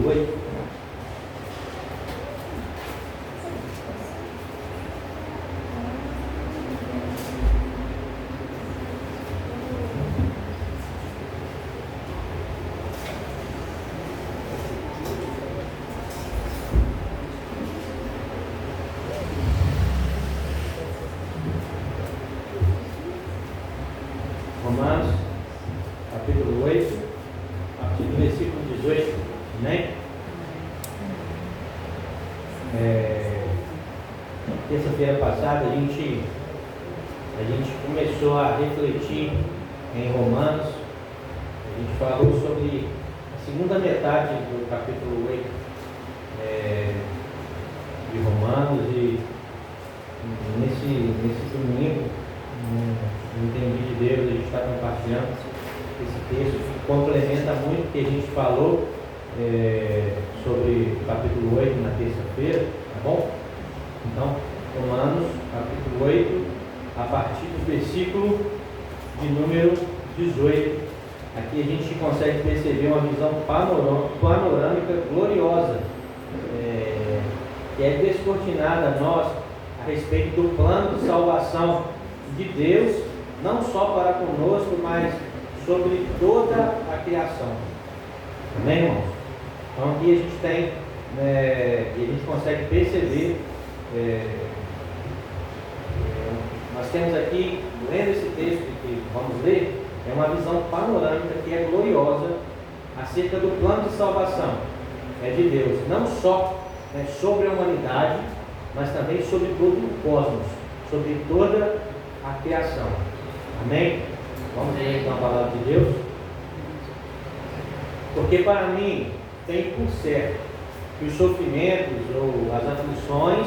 8. Romanos, capítulo 8, a partir do versículo 18, né? Terça-feira passada a gente começou a refletir em Romanos. A gente falou sobre a segunda metade do capítulo 8 de Romanos, e nesse domingo, no entendido de Deus, a gente está compartilhando esse texto que complementa muito o que a gente falou sobre o capítulo 8 na terça-feira, tá bom? Então, Romanos, capítulo 8, a partir do versículo de número 18. Aqui a gente consegue perceber uma visão panorâmica gloriosa, que é descortinada a nós a respeito do plano de salvação de Deus, não só para conosco, mas sobre toda a criação. Amém, irmãos? Então aqui a gente tem, e a gente consegue perceber, nós temos aqui, lendo esse texto que vamos ler, é uma visão panorâmica que é gloriosa acerca do plano de salvação de Deus, não só sobre a humanidade, mas também sobre todo o cosmos, sobre toda a criação. Amém? Vamos ler então a palavra de Deus. Porque para mim tem por certo que os sofrimentos ou as aflições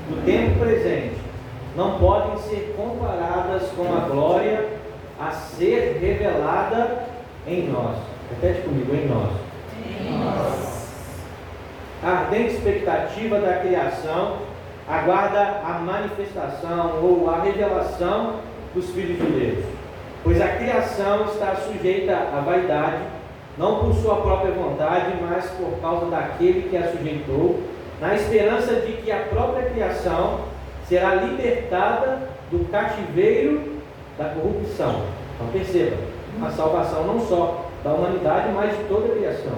do tempo presente não podem ser comparadas com a glória a ser revelada em nós. Repete comigo, em nós. Em nós. A ardente expectativa da criação aguarda a manifestação ou a revelação dos filhos de Deus, pois a criação está sujeita à vaidade, não por sua própria vontade, mas por causa daquele que a sujeitou, na esperança de que a própria criação será libertada do cativeiro da corrupção. Então perceba, a salvação não só da humanidade, mas de toda a criação,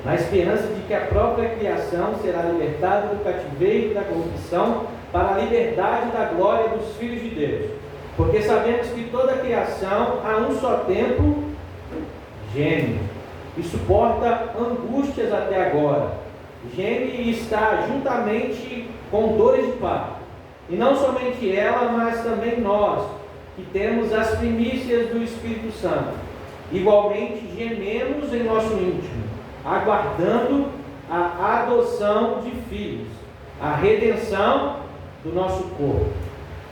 na esperança de que a própria criação será libertada do cativeiro da corrupção para a liberdade da glória dos filhos de Deus. Porque sabemos que toda a criação a um só tempo geme e suporta angústias até agora. Geme e está juntamente com dores de parto. E não somente ela, mas também nós, que temos as primícias do Espírito Santo. Igualmente gememos em nosso íntimo, aguardando a adoção de filhos, a redenção do nosso corpo.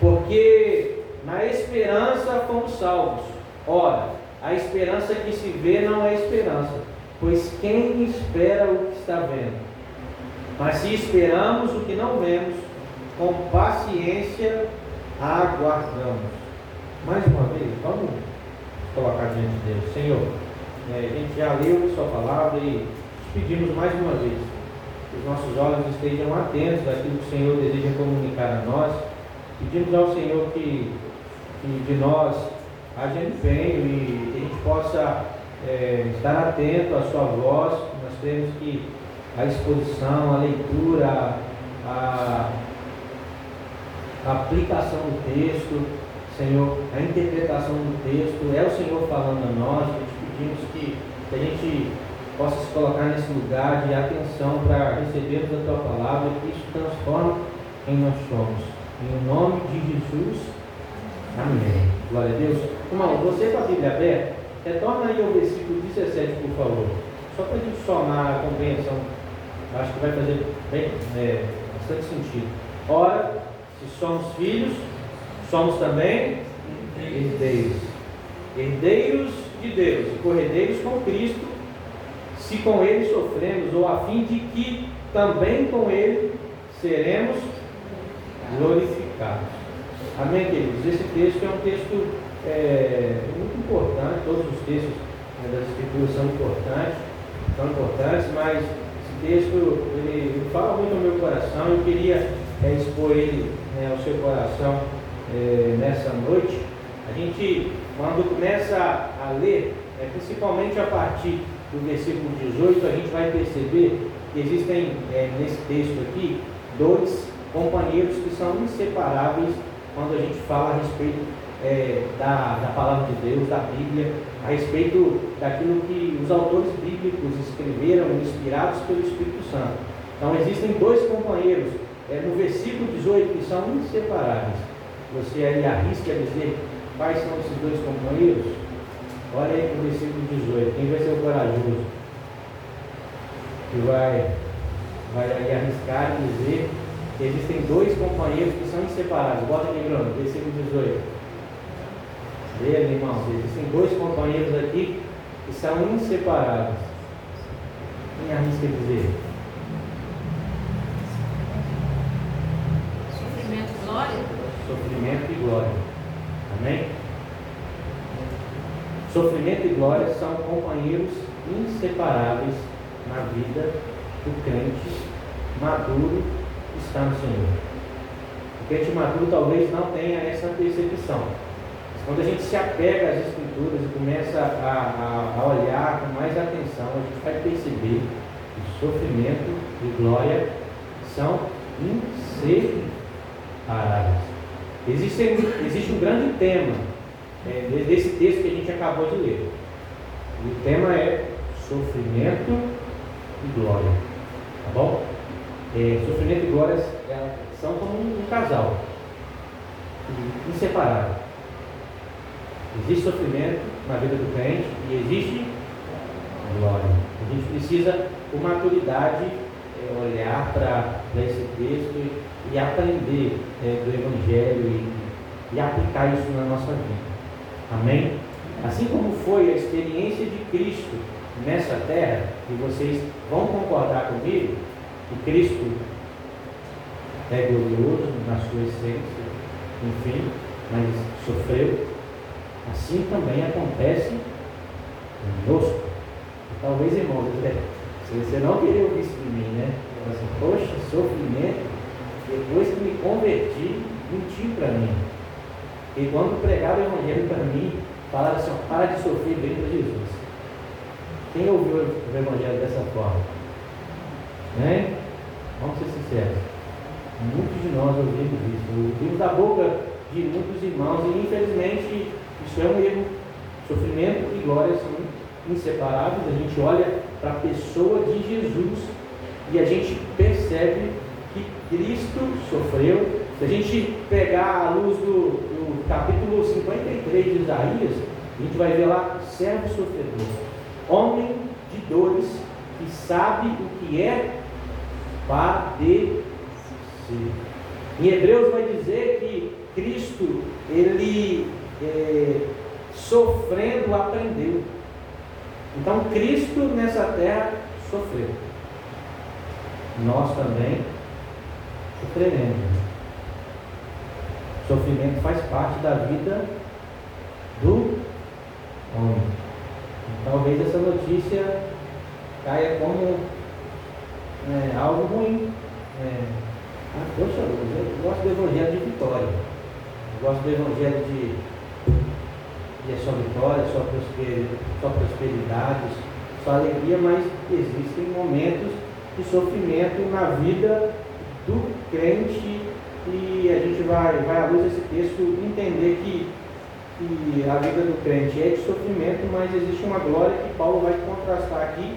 Porque na esperança fomos salvos. Ora, a esperança que se vê não é esperança, pois quem espera o que está vendo? Mas se esperamos o que não vemos, com paciência aguardamos. Mais uma vez, vamos colocar diante de Deus. Senhor, a gente já leu a sua palavra e pedimos mais uma vez que os nossos olhos estejam atentos àquilo que o Senhor deseja comunicar a nós. Pedimos ao Senhor que de nós haja empenho e que a gente possa estar atento à sua voz. Nós temos que a exposição, a leitura, a aplicação do texto, Senhor, a interpretação do texto, é o Senhor falando a nós. A gente pedimos que a gente possa se colocar nesse lugar de atenção para recebermos a Tua palavra e que isso transforme quem nós somos. Em nome de Jesus, amém. Glória a Deus. Irmão, você com a Bíblia aberta, retorna aí ao versículo 17, por favor. Só para a gente somar a compreensão, acho que vai fazer bastante sentido. Ora, se somos filhos, somos também herdeiros. Herdeiros de Deus e corredeiros com Cristo, se com Ele sofremos, ou a fim de que também com Ele seremos glorificados. Amém, queridos? Esse texto é um texto muito importante. Todos os textos das Escrituras são importantes, tão importantes, mas esse texto ele fala muito ao meu coração. Eu queria expor ele ao seu coração nessa noite. A gente, quando começa a ler, principalmente a partir do versículo 18, a gente vai perceber que existem nesse texto aqui dois companheiros que são inseparáveis quando a gente fala a respeito da palavra de Deus, da Bíblia, a respeito daquilo que os autores bíblicos escreveram, inspirados pelo Espírito Santo. Então existem dois companheiros no versículo 18 que são inseparáveis. Você aí arrisca dizer quais são esses dois companheiros? Olha aí para o versículo 18, quem vai ser o corajoso? Que vai aí arriscar e dizer que existem dois companheiros que são inseparáveis. Bota aqui, Bruno, versículo 18. Veja, irmão, existem dois companheiros aqui que são inseparáveis. Quem arrisca dizer? Sofrimento e glória. Sofrimento e glória. Amém? Sofrimento e glória são companheiros inseparáveis na vida do crente maduro que está no Senhor. O crente maduro talvez não tenha essa percepção. Mas quando a gente se apega às Escrituras e começa a olhar com mais atenção, a gente vai perceber que sofrimento e glória são inseparáveis. Existe um grande tema desse texto que a gente acabou de ler. E o tema é sofrimento e glória. Tá bom? Sofrimento e glória são como um casal inseparável. Existe sofrimento na vida do crente e existe glória. A gente precisa, com maturidade, olhar para esse texto e aprender do Evangelho e aplicar isso na nossa vida. Amém? Assim como foi a experiência de Cristo nessa terra, e vocês vão concordar comigo que Cristo é glorioso na sua essência, enfim, mas sofreu, assim também acontece conosco. Talvez, irmãos, você não queria ouvir isso de mim, né? Assim, poxa, sofrimento, depois que me converti, mentiu para mim. E quando pregaram o Evangelho para mim, falaram assim: para de sofrer, vem para Jesus. Quem ouviu o Evangelho dessa forma? Né? Vamos ser sinceros. Muitos de nós ouvimos isso. Ouvimos da boca de muitos irmãos e, infelizmente, isso é um erro. Sofrimento e glória são inseparáveis. A gente olha para a pessoa de Jesus e a gente percebe que Cristo sofreu. Se a gente pegar a luz do capítulo 53 de Isaías, a gente vai ver lá: servo sofredor, homem de dores, que sabe o que é padecer. Em Hebreus vai dizer que Cristo, ele sofrendo, aprendeu. Então Cristo nessa terra sofreu. Nós também sofreremos. Sofrimento faz parte da vida do homem. Talvez essa notícia caia como algo ruim. Poxa, eu gosto do Evangelho de vitória. Eu gosto do Evangelho de é só vitória, só prosperidade, só alegria, mas existem momentos de sofrimento na vida do crente. E a gente vai à luz desse texto entender que a vida do crente é de sofrimento, mas existe uma glória que Paulo vai contrastar aqui,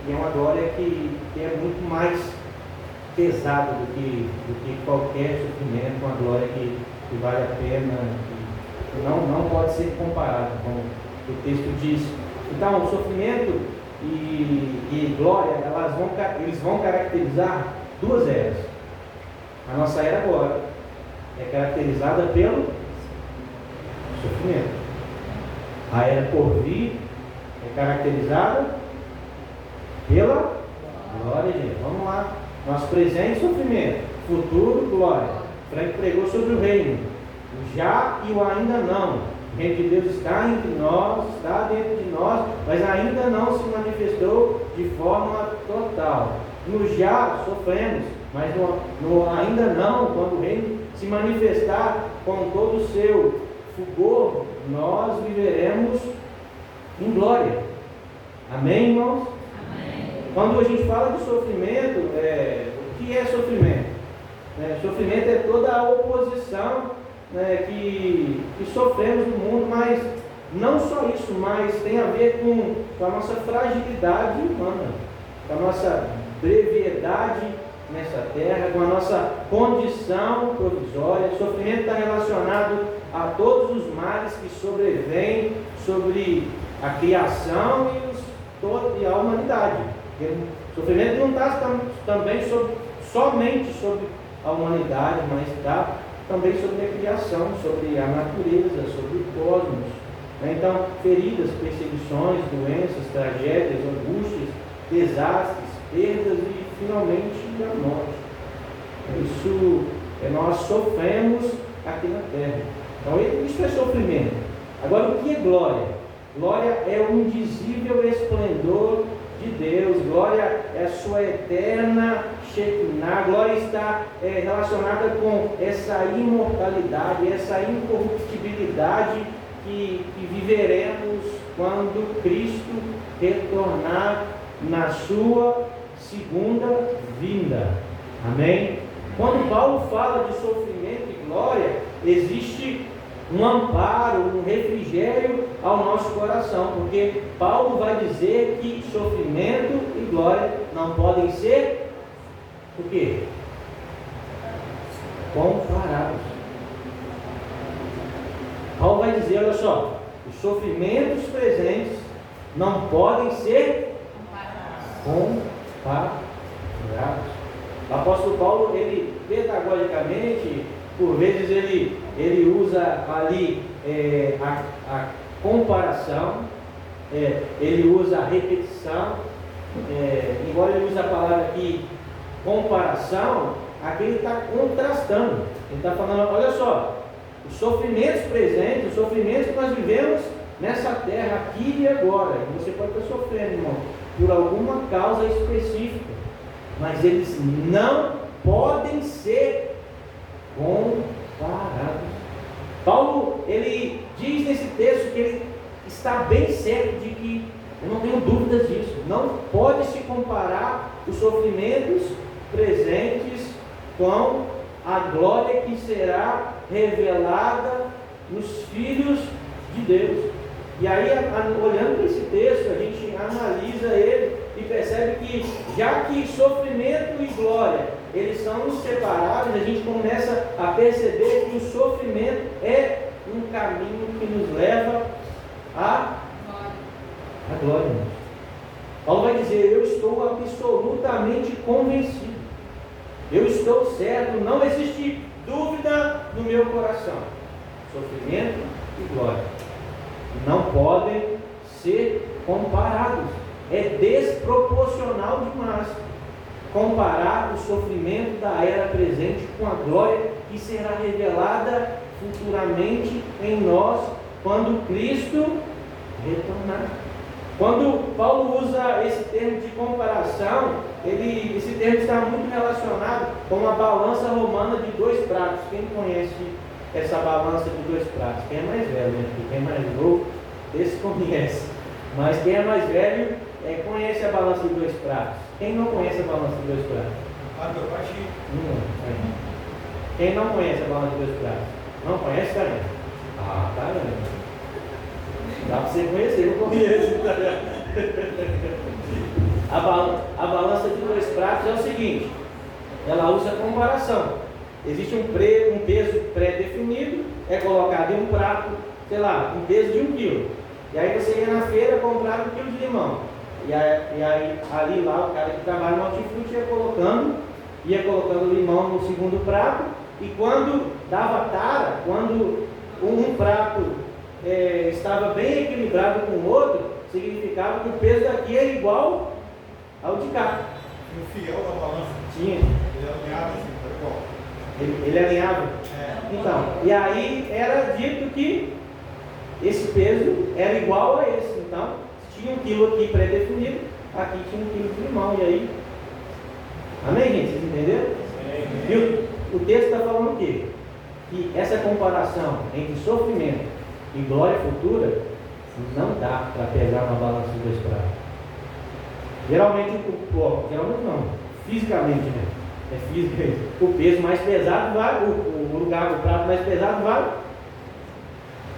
e é uma glória que é muito mais pesada do que qualquer sofrimento, uma glória que vale a pena, que não pode ser comparada com o que o texto diz. Então, o sofrimento e glória, eles vão caracterizar duas eras. A nossa era agora é caracterizada pelo sofrimento. A era por vir é caracterizada pela glória, gente. Vamos lá. Nosso presente, sofrimento. Futuro, glória. Frank pregou sobre o reino. O já e o ainda não. O reino de Deus está entre nós, está dentro de nós, mas ainda não se manifestou de forma total. No já sofremos, mas ainda não, quando o reino se manifestar com todo o seu fulgor, nós viveremos em glória. Amém, irmãos? Amém. Quando a gente fala de sofrimento, o que é sofrimento? Sofrimento é toda a oposição que sofremos no mundo, mas não só isso, mas tem a ver com a nossa fragilidade humana, com a nossa brevidade nessa terra, com a nossa condição provisória. O sofrimento está relacionado a todos os males que sobrevêm sobre a criação e a humanidade. O sofrimento não está também somente sobre a humanidade, mas está também sobre a criação, sobre a natureza, sobre o cosmos. Então, feridas, perseguições, doenças, tragédias, angústias, desastres, perdas e finalmente a morte. Isso nós sofremos aqui na terra. Então, isso é sofrimento. Agora, o que é glória? Glória é o indizível esplendor de Deus. Glória é a sua eterna Shekinah. Glória está relacionada com essa imortalidade, essa incorruptibilidade que viveremos quando Cristo retornar na sua segunda vinda. Amém? Quando Paulo fala de sofrimento e glória, existe um amparo, um refrigério ao nosso coração, porque Paulo vai dizer que sofrimento e glória não podem ser o quê? Comparados. Paulo vai dizer, olha só, os sofrimentos presentes não podem ser comparados. O apóstolo Paulo, ele pedagogicamente, por vezes ele usa ali a comparação, ele usa a repetição, embora ele use a palavra aqui comparação, aqui ele está contrastando, ele está falando, olha só, os sofrimentos presentes, os sofrimentos que nós vivemos nessa terra aqui e agora, e você pode estar sofrendo, irmão, por alguma causa específica, mas eles não podem ser comparados. Paulo, ele diz nesse texto que ele está bem certo de que, eu não tenho dúvidas disso, não pode se comparar os sofrimentos presentes com a glória que será revelada nos filhos de Deus. E aí, olhando para esse texto, a gente analisa ele e percebe que, já que sofrimento e glória, eles são inseparáveis, a gente começa a perceber que o sofrimento é um caminho que nos leva à glória. Paulo vai dizer, eu estou absolutamente convencido, eu estou certo, não existe dúvida no meu coração. Sofrimento e glória não podem ser comparados. É desproporcional demais comparar o sofrimento da era presente com a glória que será revelada futuramente em nós quando Cristo retornar. Quando Paulo usa esse termo de comparação, esse termo está muito relacionado com a balança romana de 2 pratos. Quem conhece essa balança de 2 pratos? Quem é mais velho, né? Quem é mais novo, esse conhece. Mas quem é mais velho conhece a balança de 2 pratos. Quem não conhece a balança de 2 pratos? Quem não conhece a balança de 2 pratos? Não conhece, Caramba? Caramba. Dá para você conhecer, não conhece. A balança de 2 pratos é o seguinte: ela usa comparação. Existe um peso pré-definido, é colocado em um prato, sei lá, um peso de 1 quilo. E aí você ia na feira comprar 1 quilo de limão. E aí ali lá o cara que trabalha no hortifruti ia colocando o limão no segundo prato, e quando dava tara, quando um prato estava bem equilibrado com o outro, significava que o peso daqui era igual ao de cá. O fiel da balança tinha. Ele alinhava assim, tá igual. Ele alinhava? Então, e aí era dito que esse peso era igual a esse. Então, se tinha 1 quilo aqui pré-definido, aqui tinha 1 quilo de limão. E aí, amém, gente? Vocês entenderam? E o texto está falando o quê? Que essa comparação entre sofrimento e glória futura não dá para pesar uma balança de 2 pratos. Geralmente não, fisicamente, né? É físico, o peso mais pesado vai, o prato mais pesado vai.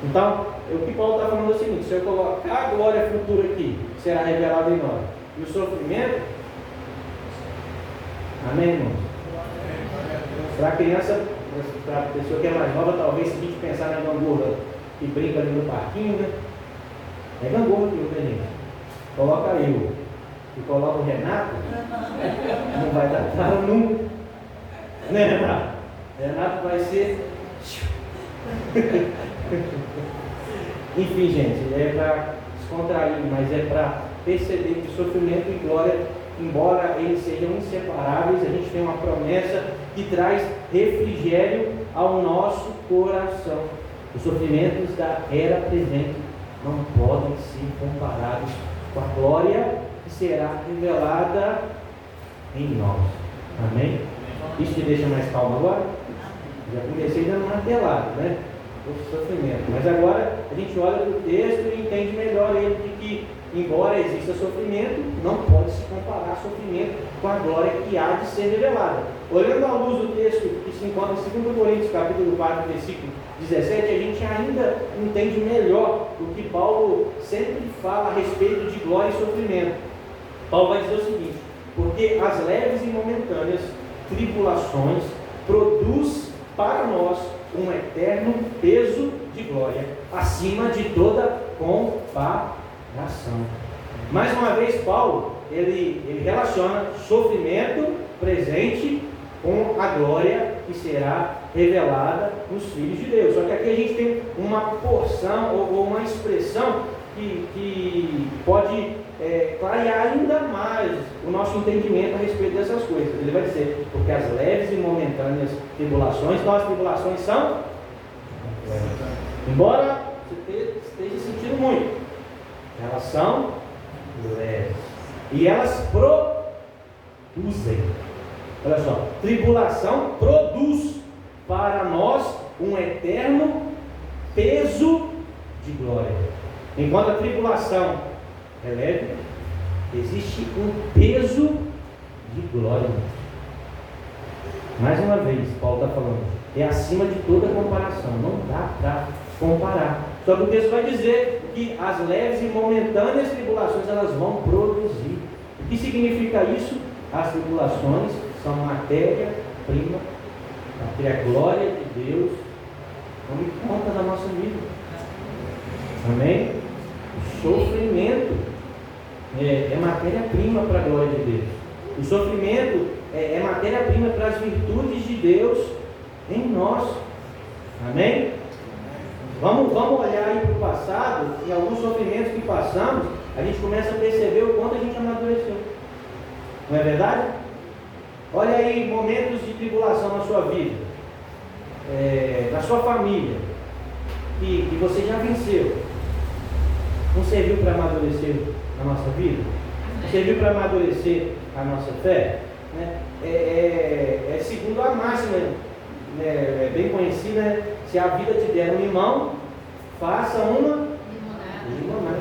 Então, o que Paulo está falando é o seguinte: se eu colocar a glória futura aqui, que será revelada em nós, e o sofrimento, amém, irmãos? Para a criança, para a pessoa que é mais nova, talvez se a gente pensar na gangorra que brinca ali no parquinho, né? É gangorra que usa, gente. Coloca eu e coloca o Renato, não vai dar claro nunca. Né, Renato? Renato vai ser. Enfim, gente, é para descontrair, mas é para perceber que sofrimento e glória, embora eles sejam inseparáveis, a gente tem uma promessa que traz refrigério ao nosso coração. Os sofrimentos da era presente não podem ser comparados com a glória que será revelada em nós. Amém? Isso te deixa mais calmo agora? Já comecei dando uma martelada, né? O sofrimento. Mas agora a gente olha para o texto e entende melhor ele de que, embora exista sofrimento, não pode se comparar sofrimento com a glória que há de ser revelada. Olhando à luz do texto que se encontra em 2 Coríntios, capítulo 4, versículo 17, a gente ainda entende melhor o que Paulo sempre fala a respeito de glória e sofrimento. Paulo vai dizer o seguinte: porque as leves e momentâneas tribulações produz para nós um eterno peso de glória, acima de toda comparação. Mais uma vez, Paulo, ele relaciona sofrimento presente com a glória que será revelada nos filhos de Deus. Só que aqui a gente tem uma porção ou uma expressão que pode clarear ainda mais o nosso entendimento a respeito dessas coisas. Ele vai dizer: porque as leves e momentâneas tribulações, então as tribulações são, embora você esteja sentindo muito, elas são leves e elas produzem. Olha só, tribulação produz para nós um eterno peso de glória. Enquanto a tribulação é leve, existe um peso de glória. Mais uma vez, Paulo está falando, é acima de toda comparação, não dá para comparar. Só que o texto vai dizer que as leves e momentâneas tribulações, elas vão produzir. O que significa isso? As tribulações são matéria-prima para que a glória de Deus tome conta da nossa vida. Amém? O sofrimento é matéria-prima para a glória de Deus. O sofrimento é matéria-prima para as virtudes de Deus em nós. Amém? Vamos olhar aí para o passado, e alguns sofrimentos que passamos, a gente começa a perceber o quanto a gente amadureceu. Não é verdade? Olha aí momentos de tribulação na sua vida, na sua família, que você já venceu. Não serviu para amadurecer a nossa vida? Não serviu para amadurecer a nossa fé? Né? Segundo a máxima, né, bem conhecida, né? Se a vida te der um limão, faça uma limonada.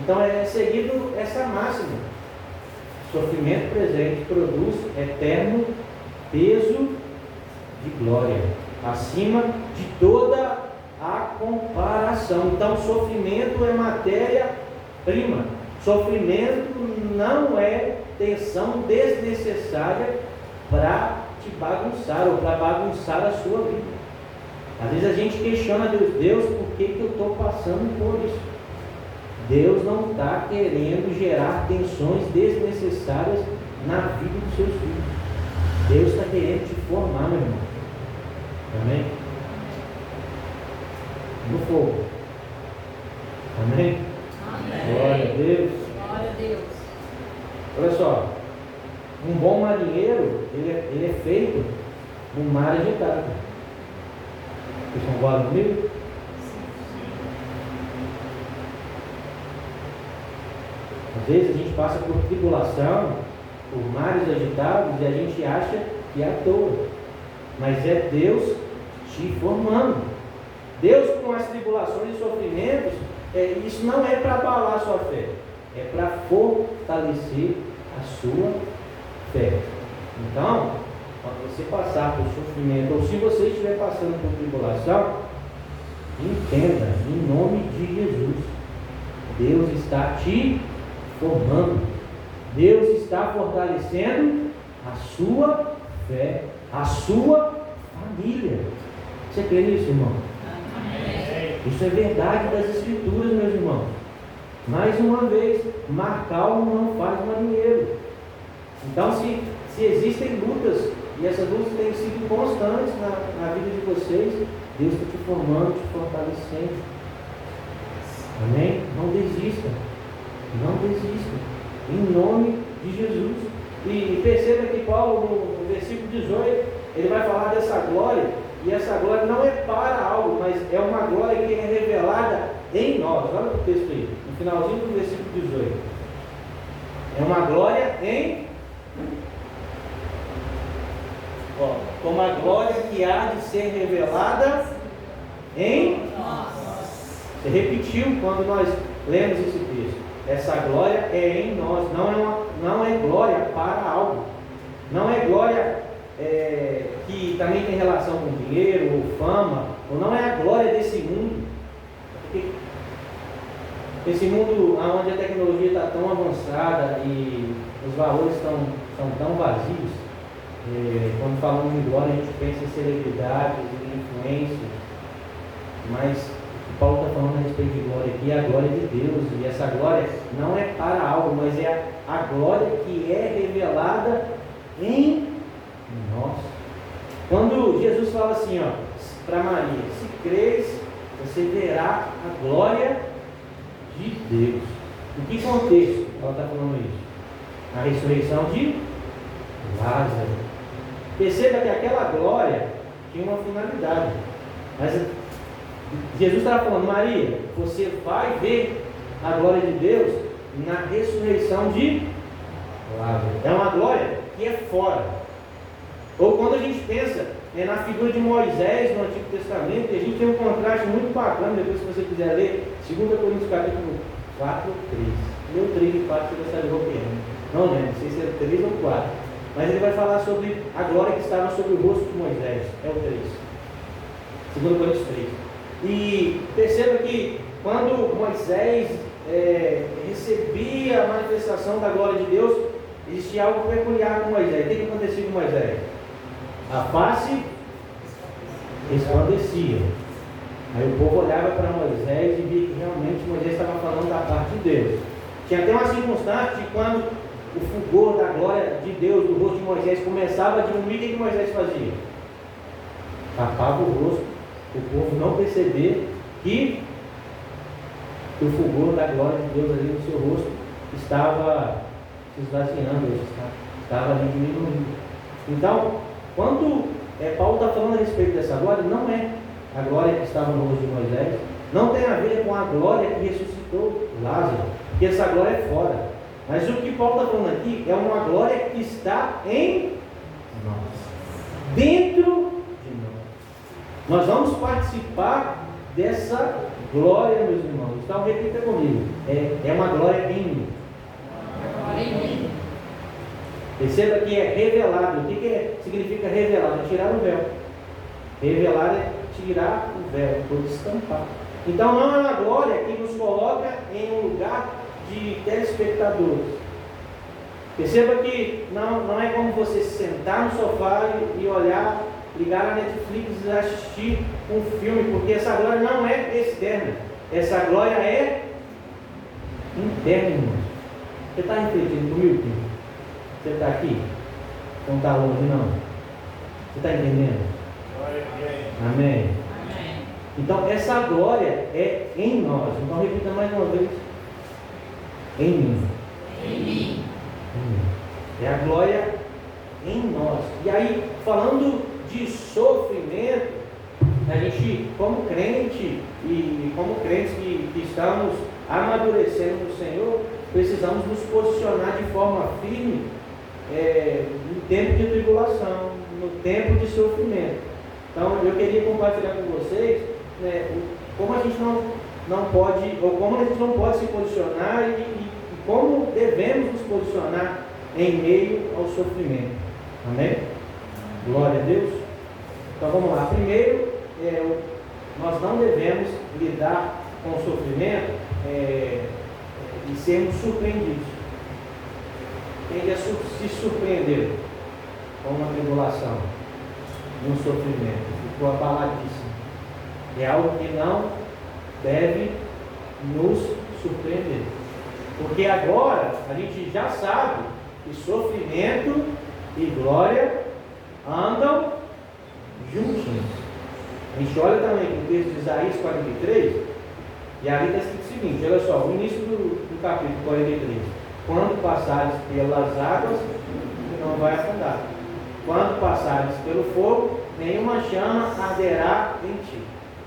Então é seguido essa máxima. Sofrimento presente produz eterno peso de glória, acima de toda a comparação. Então, sofrimento é matéria-prima. Sofrimento não é tensão desnecessária para te bagunçar ou para bagunçar a sua vida. Às vezes a gente questiona Deus, por que eu estou passando por isso? Deus não está querendo gerar tensões desnecessárias na vida dos seus filhos. Deus está querendo te formar, meu irmão. Amém? No fogo. Amém? Amém. Glória a Deus. Glória a Deus. Olha só, um bom marinheiro, ele é feito no mar agitado. Vocês concordam comigo? Às vezes a gente passa por tribulação, por mares agitados, e a gente acha que é à toa. Mas é Deus te formando. Deus, com as tribulações e sofrimentos, isso não é para abalar a sua fé, é para fortalecer a sua fé. Então, quando você passar por sofrimento, ou se você estiver passando por tribulação, entenda, em nome de Jesus, Deus está te formando, Deus está fortalecendo a sua fé, a sua família. Você crê nisso, irmão? Amém. Isso é verdade das Escrituras, meus irmãos. Mais uma vez, mar calmo não faz marinheiro. Então, se existem lutas, e essas lutas têm sido constantes na vida de vocês, Deus está te formando, te fortalecendo. Amém? Não desista. Não desista. Em nome de Jesus. E perceba que Paulo, no versículo 18, ele vai falar dessa glória. E essa glória não é para algo, mas é uma glória que é revelada em nós. Olha o texto aí, no finalzinho do versículo 18. É uma glória em... como a glória que há de ser revelada em nós. Você repetiu quando nós lemos esse texto. Essa glória é em nós, não é glória para algo, não é glória que também tem relação com dinheiro ou fama, ou não é a glória desse mundo. Porque esse mundo onde a tecnologia está tão avançada e os valores são tão vazios, quando falamos em glória a gente pensa em celebridades, em influência, mas o Paulo está falando a respeito de glória aqui, é a glória de Deus, e essa glória não é para algo, mas é a glória que é revelada em nós. Quando Jesus fala assim, para Maria, se crês, você verá a glória de Deus. Em que contexto ela está falando isso? A ressurreição de Lázaro. Perceba que aquela glória tinha uma finalidade. Mas Jesus estava falando, Maria, você vai ver a glória de Deus na ressurreição de Lázaro. É uma glória que é fora. Ou quando a gente pensa na figura de Moisés no Antigo Testamento, a gente tem um contraste muito bacana, depois se você quiser ler 2 Coríntios capítulo 4 ou 3. Leu 3 e 4, você já sabe o que é. Não lembro, não sei se é 3 ou 4. Mas ele vai falar sobre a glória que estava sobre o rosto de Moisés. É o 3. 2 Coríntios 3. E perceba que quando Moisés recebia a manifestação da glória de Deus, existia algo peculiar com Moisés. O que acontecia com Moisés? A face resplandecia. Aí o povo olhava para Moisés e via que realmente Moisés estava falando da parte de Deus. Tinha até uma circunstância de quando o fulgor da glória de Deus do rosto de Moisés começava a diminuir, o que Moisés fazia? Tapava o rosto, o povo não perceber que o fulgor da glória de Deus ali no seu rosto estava se esvaziando, estava ali diminuindo. Então, quando Paulo está falando a respeito dessa glória, não é a glória que estava no rosto de Moisés, não tem a ver com a glória que ressuscitou Lázaro, porque essa glória é fora. Mas o que Paulo está falando aqui é uma glória que está em nós, dentro de nós. Nós vamos participar dessa glória, meus irmãos. Então repita comigo, é uma glória em mim. Perceba que é revelado. O que significa revelado? É tirar o véu. Revelar é tirar o véu, ou destampar. Então não é uma glória que nos coloca em um lugar de telespectadores. Perceba que não é como você sentar no sofá e olhar, ligar a Netflix e assistir um filme, porque essa glória não é externa, essa glória é interna, irmãos. Você está refletindo comigo, filho? Você está aqui? Não está longe, não? Você está entendendo? Amém? Amém. Então essa glória é em nós. Então repita mais uma vez. Em mim. Em mim. É a glória em nós. E aí, falando de sofrimento, a gente, como crente e como crentes que estamos amadurecendo no Senhor, precisamos nos posicionar de forma firme no tempo de tribulação, no tempo de sofrimento. Então, eu queria compartilhar com vocês como a gente não pode, ou como a gente não pode se posicionar e como devemos nos posicionar em meio ao sofrimento. Amém? Glória a Deus. Então vamos lá. Primeiro, nós não devemos lidar com o sofrimento e sermos surpreendidos. Quem já se surpreendeu com uma tribulação, um sofrimento, ficou abaladíssimo. É algo que não deve nos surpreender. Porque agora a gente já sabe que sofrimento e glória andam juntinhos. A gente olha também no texto de Isaías 43, e ali está escrito o seguinte, olha só, o início do capítulo 43. Quando passares pelas águas, não vai afundar. Quando passares pelo fogo, nenhuma chama arderá em ti.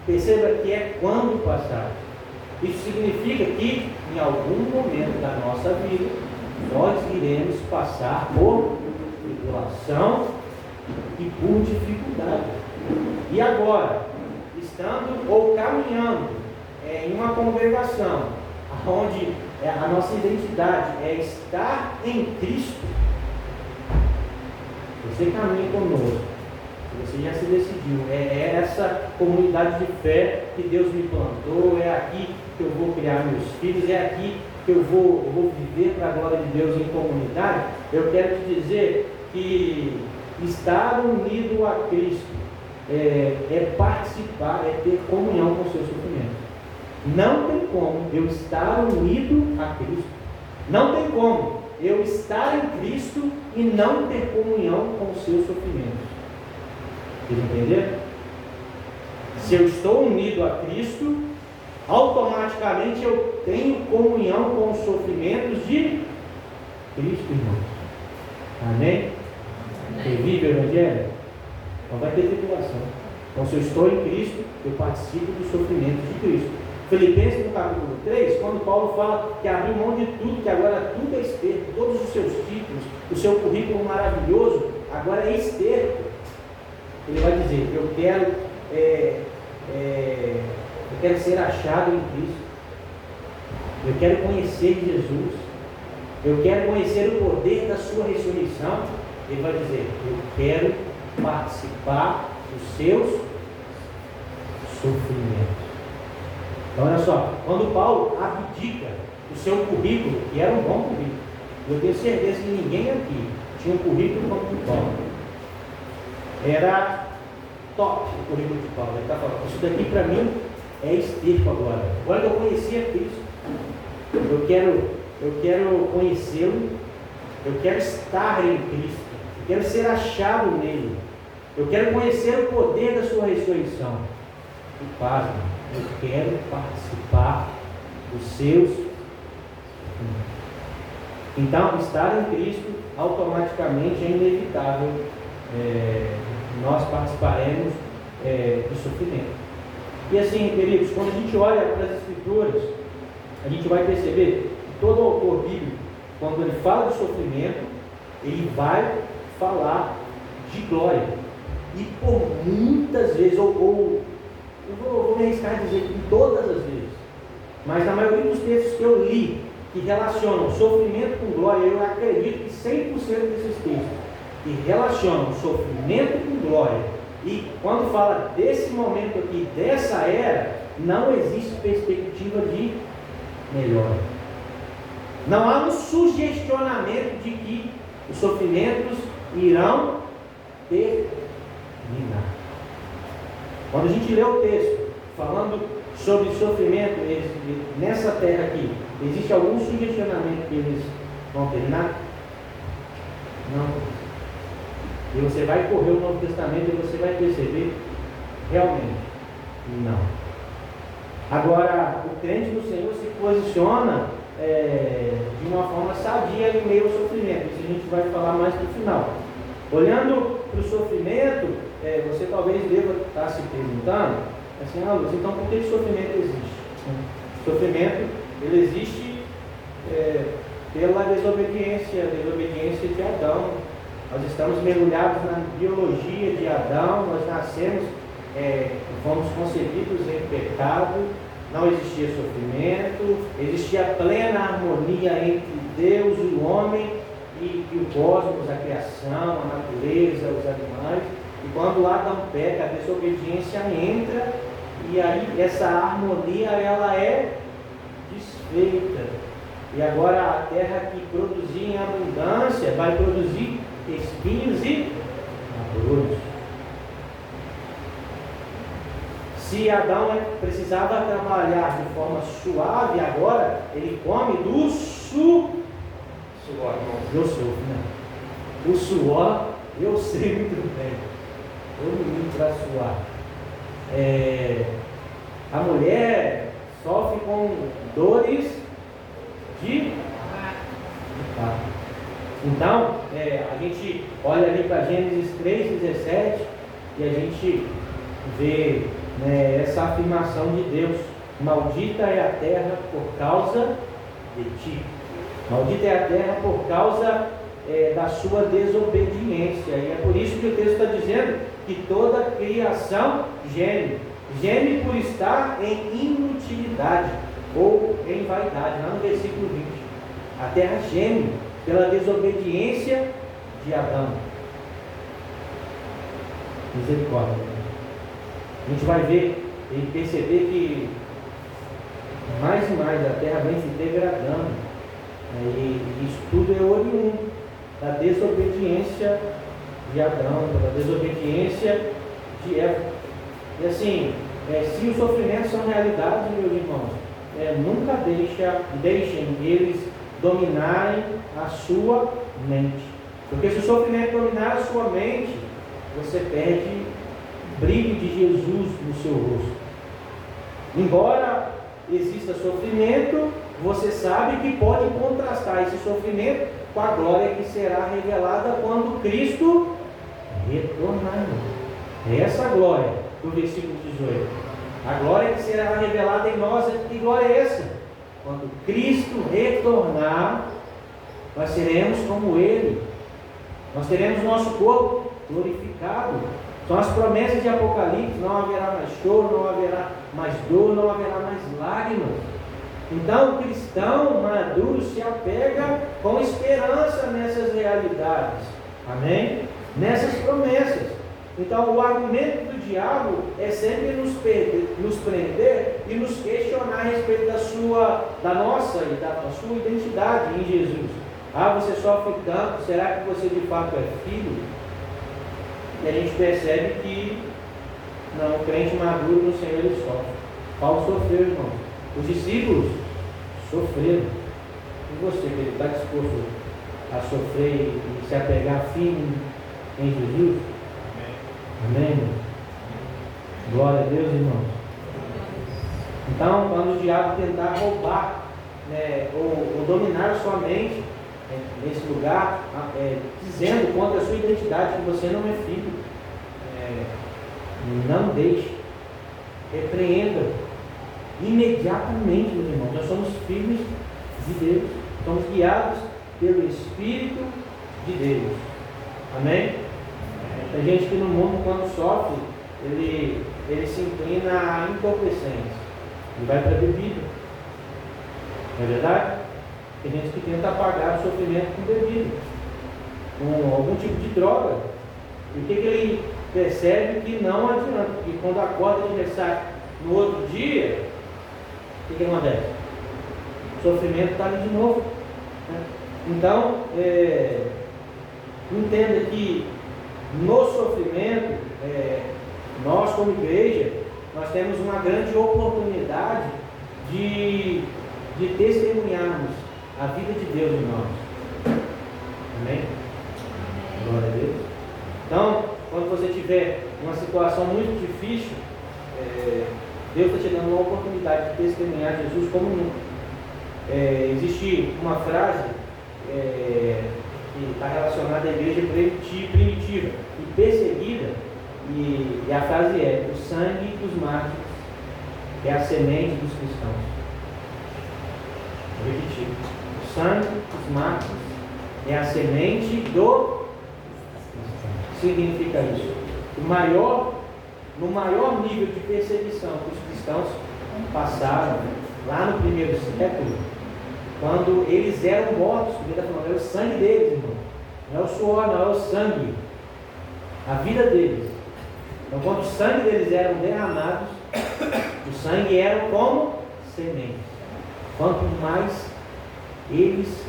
Perceba que é quando passares. Isso significa que em algum momento da nossa vida nós iremos passar por tribulação e por dificuldade. E agora, estando ou caminhando em uma congregação onde a nossa identidade é estar em Cristo, você caminha conosco. Você já se decidiu, é essa comunidade de fé que Deus me plantou, é aqui que eu vou criar meus filhos, é aqui que eu vou viver para a glória de Deus em comunidade. Eu quero te dizer que estar unido a Cristo é participar, é ter comunhão com o seu sofrimento. Não tem como eu estar unido a Cristo, não tem como eu estar em Cristo e não ter comunhão com os seus sofrimentos. Vocês entenderam? Se eu estou unido a Cristo, automaticamente eu tenho comunhão com os sofrimentos de Cristo, irmãos. Amém? Quem vive o Evangelho não vai ter tribulação. Então, se eu estou em Cristo, eu participo dos sofrimentos de Cristo. Filipenses, no capítulo 3, quando Paulo fala que abriu mão de tudo, que agora tudo é esterco, todos os seus títulos, o seu currículo maravilhoso, agora é esterco. Ele vai dizer, eu quero ser achado em Cristo, eu quero conhecer Jesus, eu quero conhecer o poder da sua ressurreição. Ele vai dizer, eu quero participar dos seus sofrimentos. Então olha só, quando Paulo abdica do seu currículo, que era um bom currículo, eu tenho certeza que ninguém aqui tinha um currículo como o de Paulo. Era top o currículo de Paulo. Ele está falando, isso daqui para mim é esterco agora. Agora que eu conhecia Cristo, eu quero conhecê-lo, eu quero estar em Cristo, eu quero ser achado nele, eu quero conhecer o poder da sua ressurreição. E pasme, eu quero participar dos seus. Então, estar em Cristo automaticamente é inevitável. Nós participaremos do sofrimento. E assim, queridos, quando a gente olha para as Escrituras, a gente vai perceber que todo autor bíblico, quando ele fala de sofrimento, ele vai falar de glória. E por muitas vezes, eu vou me arriscar a dizer que todas as vezes, mas na maioria dos textos que eu li, que relacionam sofrimento com glória, eu acredito que 100% desses textos que relacionam sofrimento com glória, e quando fala desse momento aqui, dessa era, não existe perspectiva de melhora. Não há um sugestionamento de que os sofrimentos irão terminar. Quando a gente lê o texto falando sobre sofrimento nessa terra aqui, existe algum sugestionamento que eles vão terminar? Não. E você vai correr o Novo Testamento e você vai perceber realmente não. Agora, o crente do Senhor se posiciona de uma forma sadia em meio ao sofrimento. Isso a gente vai falar mais no final. Olhando para o sofrimento, você talvez deva estar se perguntando assim, Luz, então por que o sofrimento existe? O sofrimento, ele existe pela desobediência de Adão. Nós estamos mergulhados na biologia de Adão, nós nascemos, fomos concebidos em pecado, não existia sofrimento, existia plena harmonia entre Deus e o homem e o cosmos, a criação, a natureza, os animais. E quando Adão peca, a desobediência entra e aí essa harmonia ela é desfeita. E agora a terra que produzia em abundância vai produzir espinhos e abrolhos. Se Adão precisava trabalhar de forma suave, agora ele come do suor. Eu sofro, né? O suor, eu sei muito bem. Eu me para suar. A mulher sofre com dores de parto. Então, a gente olha ali para Gênesis 3,17 e a gente vê essa afirmação de Deus: maldita é a terra por causa de ti. Maldita é a terra por causa da sua desobediência. E é por isso que o texto está dizendo que toda criação geme. Geme por estar em inutilidade ou em vaidade. Lá no versículo 20. A terra geme pela desobediência de Adão. Misericórdia. A gente vai ver e perceber que mais e mais a terra vem se degradando. E isso tudo é oriundo da desobediência de Adão, da desobediência de Eva. E assim, se os sofrimentos são realidades, meus irmãos, nunca deixem eles dominarem a sua mente. Porque se o sofrimento dominar a sua mente, você perde o brilho de Jesus no seu rosto. Embora exista sofrimento, você sabe que pode contrastar esse sofrimento com a glória que será revelada quando Cristo retornar. É essa glória do versículo 18. A glória que será revelada em nós, que glória é essa? Quando Cristo retornar, nós seremos como Ele. Nós teremos nosso corpo glorificado. São as promessas de Apocalipse: não haverá mais choro, não haverá mais dor, não haverá mais lágrimas. Então o cristão maduro se apega com esperança nessas realidades. Amém? Nessas promessas. Então o argumento do diabo é sempre nos prender e nos questionar a respeito da nossa e da sua identidade em Jesus. Você sofre tanto, será que você de fato é filho? E a gente percebe que não, o crente maduro no Senhor ele sofre. Paulo sofreu, irmão. Os discípulos sofreram. E você, que ele está disposto a sofrer e se apegar firme em Jesus? Amém? Glória a Deus, irmãos. Então, quando o diabo tentar roubar, ou dominar a sua mente, nesse lugar, dizendo contra a sua identidade que você não é filho, não deixe, repreenda imediatamente, meus irmãos. Nós somos filhos de Deus, somos guiados pelo Espírito de Deus. Amém? Tem gente que no mundo, quando sofre, ele se inclina à entorpecência e vai para a bebida. Não é verdade? Tem gente que tenta apagar o sofrimento com bebida, com algum tipo de droga. E o que ele percebe? Que não adianta. Porque quando acorda de ressaca no outro dia, o que acontece? O sofrimento está ali de novo. Né? Então, entenda que no sofrimento, nós como igreja, nós temos uma grande oportunidade de testemunharmos a vida de Deus em nós. Amém? Glória a Deus. Então, quando você tiver uma situação muito difícil, Deus está te dando uma oportunidade de testemunhar Jesus como nunca. Existe uma frase que está relacionada à igreja primitiva e perseguida, e a frase é: o sangue dos mártires é a semente dos cristãos. Vou repetir: o sangue dos mártires é a semente do significa isso. No maior nível de perseguição que os cristãos passaram lá no primeiro século, quando eles eram mortos, ele está falando, é o sangue deles, irmão. Não é o suor, não é o sangue. A vida deles. Então, quando o sangue deles eram derramados, o sangue era como semente. Quanto mais eles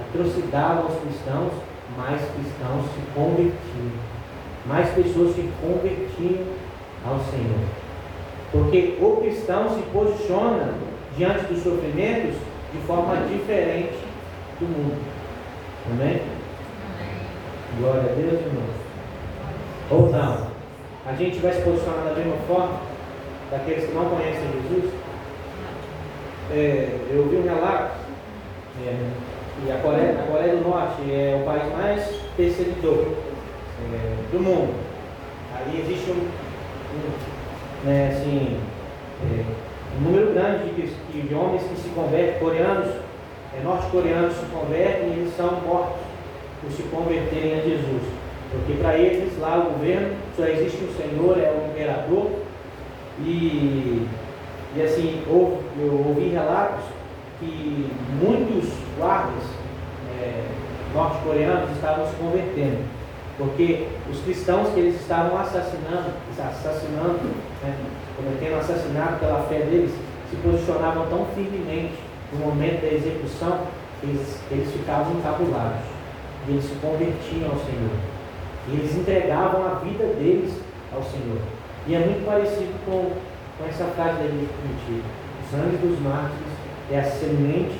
atrocidavam os cristãos, mais cristãos se convertiam. Mais pessoas se convertiam ao Senhor. Porque o cristão se posiciona diante dos sofrimentos de forma diferente do mundo. Amém? Glória a Deus, irmãos. Ou não? A gente vai se posicionar da mesma forma daqueles que não conhecem Jesus? Eu vi um relato que a Coreia do Norte é o país mais perseguidor do mundo. Ali existe um número grande de homens que se convertem, coreanos, norte-coreanos se convertem e eles são mortos por se converterem a Jesus. Porque para eles lá o governo só existe o Senhor, é o imperador. E assim, eu ouvi relatos que muitos guardas norte-coreanos estavam se convertendo, porque os cristãos que eles estavam assassinando, cometendo assassinato pela fé deles, se posicionavam tão firmemente no momento da execução, eles ficavam encabulados, e eles se convertiam ao Senhor, e eles entregavam a vida deles ao Senhor. E é muito parecido com essa frase da igreja primitiva: o sangue dos mártires é a semente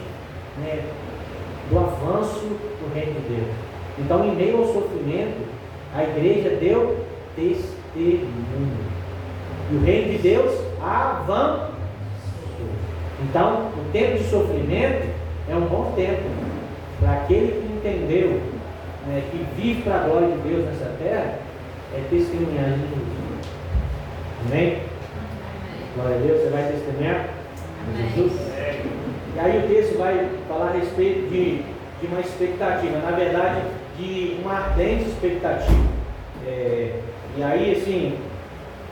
do avanço do reino de Deus. Então, em meio ao sofrimento, a igreja deu testemunho. E o reino de Deus avançou. Então, o tempo de sofrimento é um bom tempo para aquele que entendeu, que vive para a glória de Deus nessa terra, é testemunhar de Jesus. Amém? Glória a Deus. Você vai testemunhar de Jesus? E aí o texto vai falar a respeito de uma expectativa, na verdade, de uma ardente expectativa. E aí, assim,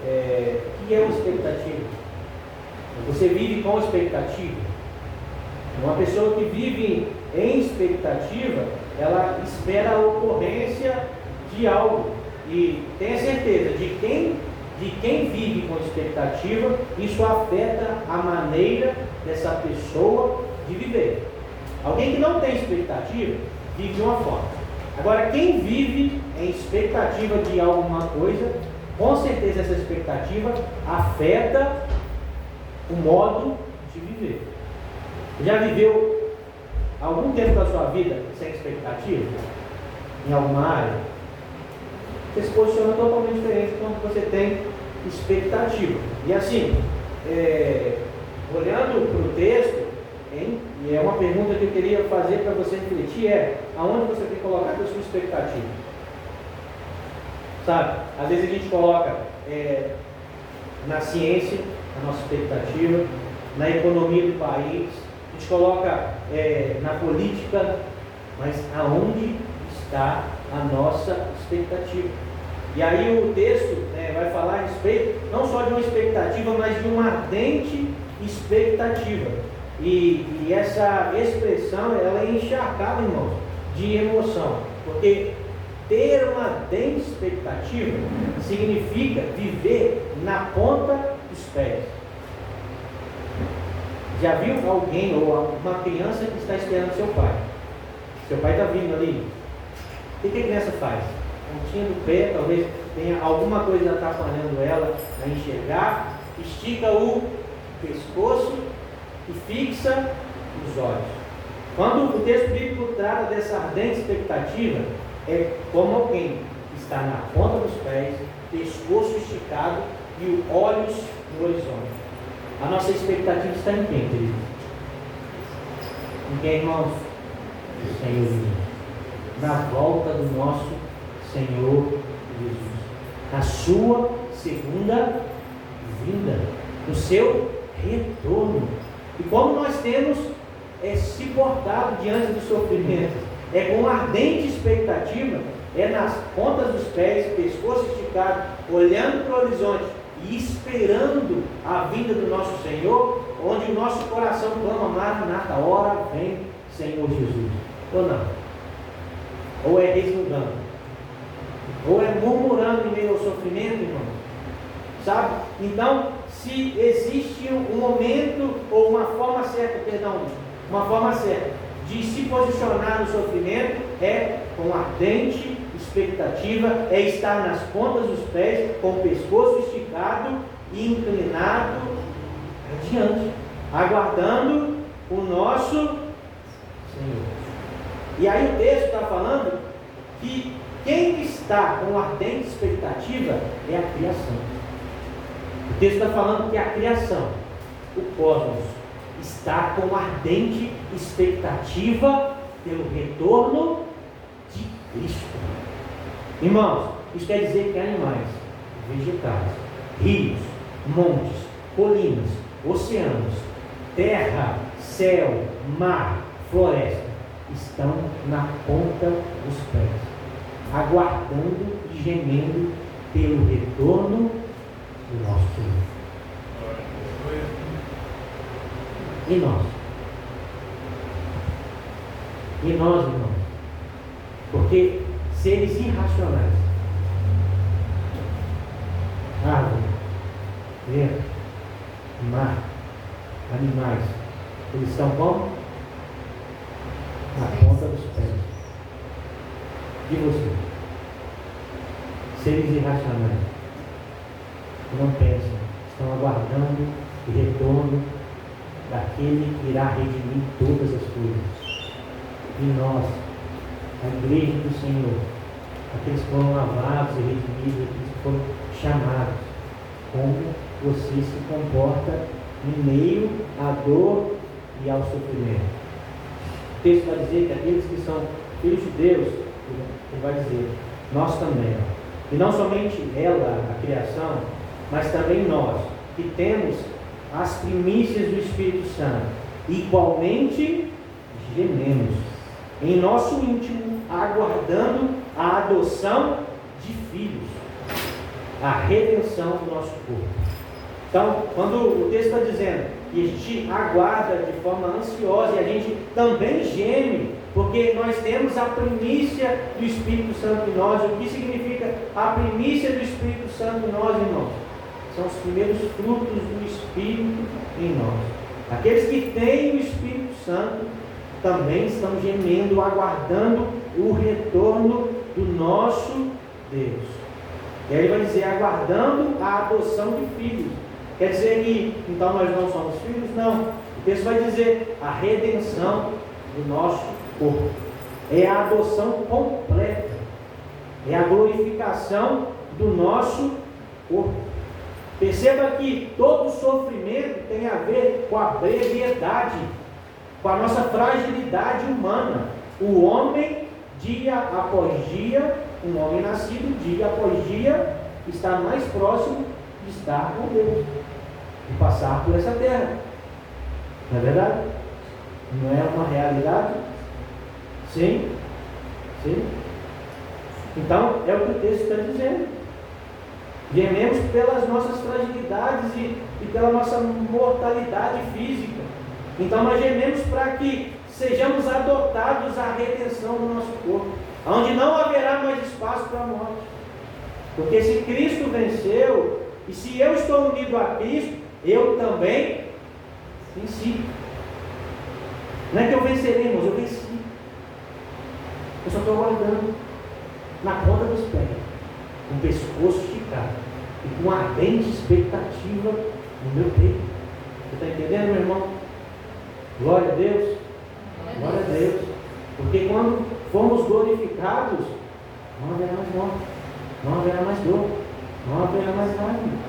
o que é uma expectativa? Você vive com expectativa. Uma pessoa que vive em expectativa, ela espera a ocorrência de algo. E tenha certeza, de quem vive com expectativa, isso afeta a maneira dessa pessoa de viver. Alguém que não tem expectativa, vive de uma forma. Agora, quem vive em expectativa de alguma coisa, com certeza essa expectativa afeta o modo de viver. Já viveu algum tempo da sua vida sem expectativa? Em alguma área? Você se posiciona totalmente diferente quando você tem expectativa. E assim, olhando para o texto, e é uma pergunta que eu queria fazer para você refletir, aonde você tem colocado a sua expectativa? Sabe, às vezes a gente coloca na ciência a nossa expectativa, na economia do país, a gente coloca na política, mas aonde está a nossa expectativa? E aí o texto vai falar a respeito não só de uma expectativa, mas de uma ardente expectativa. E essa expressão, ela é encharcada, irmãos, de emoção, porque ter uma ardente expectativa significa viver na ponta dos pés. Já viu alguém ou uma criança que está esperando seu pai? Seu pai está vindo ali. O que a criança faz? Pontinha do pé, talvez tenha alguma coisa atrapalhando ela a enxergar, estica o pescoço e fixa os olhos. Quando o texto bíblico trata dessa ardente expectativa, é como alguém que está na ponta dos pés, pescoço esticado e olhos no horizonte. A nossa expectativa está em quem, querido? Em quem, irmãos? O Senhor Jesus. Na volta do nosso Senhor Jesus. Na sua segunda vinda. No seu retorno. E como nós temos é se portar diante dos sofrimentos, é com ardente expectativa, é nas pontas dos pés, pescoço esticado, olhando para o horizonte e esperando a vinda do nosso Senhor, onde o nosso coração clama: Maranata, hora vem, Senhor Jesus. Ou não? Ou é resmungando? Ou é murmurando em meio ao sofrimento, irmão? Sabe? Então, se existe um momento ou uma forma certa de se posicionar no sofrimento, é com ardente expectativa, é estar nas pontas dos pés, com o pescoço esticado e inclinado adiante, aguardando o nosso Senhor. E aí o texto está falando que quem está com ardente expectativa é a criação. O texto está falando que a criação, o cosmos, está com ardente expectativa pelo retorno de Cristo. Irmãos, isso quer dizer que animais, vegetais, rios, montes, colinas, oceanos, terra, céu, mar, floresta, estão na ponta dos pés, aguardando e gemendo pelo retorno do nosso Senhor. E nós? E nós, irmãos? Porque seres irracionais, árvore, vento, mar, animais, eles estão como? Na ponta dos pés. E você? Seres irracionais, que não pensam, estão aguardando o retorno daquele que irá redimir todas as coisas. E nós, a igreja do Senhor, aqueles que foram lavados e redimidos, aqueles que foram chamados, como você se comporta em meio à dor e ao sofrimento. O texto vai dizer que aqueles que são filhos de Deus, ele vai dizer, nós também, e não somente ela, a criação, mas também nós, que temos as primícias do Espírito Santo, igualmente gememos em nosso íntimo, aguardando a adoção de filhos, a redenção do nosso corpo. Então, quando o texto está dizendo que a gente aguarda de forma ansiosa e a gente também geme, porque nós temos a primícia do Espírito Santo em nós. O que significa a primícia do Espírito Santo em nós, irmãos? São os primeiros frutos do Espírito em nós. Aqueles que têm o Espírito Santo também estão gemendo, aguardando o retorno do nosso Deus. E aí ele vai dizer, aguardando a adoção de filhos. Quer dizer que, então, nós não somos filhos? Não. O texto vai dizer, a redenção do nosso corpo. É a adoção completa. É a glorificação do nosso corpo. Perceba que todo sofrimento tem a ver com a brevidade, com a nossa fragilidade humana. O homem, dia após dia, um homem nascido, dia após dia, está mais próximo de estar com Deus, de passar por essa terra. Não é verdade? Não é uma realidade? Sim? Sim? Então, é o que o texto está dizendo. Gememos pelas nossas fragilidades e pela nossa mortalidade física. Então nós gememos para que sejamos adotados à redenção do nosso corpo, onde não haverá mais espaço para a morte. Porque se Cristo venceu, e se eu estou unido a Cristo, eu também venci. Não é que eu vencerei, irmãos, eu venci. Eu só estou aguardando na ponta dos pés, com o pescoço esticado e com ardente expectativa no meu peito. Você está entendendo, meu irmão? Glória a Deus. Glória a Deus. Porque quando formos glorificados, não haverá mais morte, não haverá mais dor, não haverá mais lágrimas.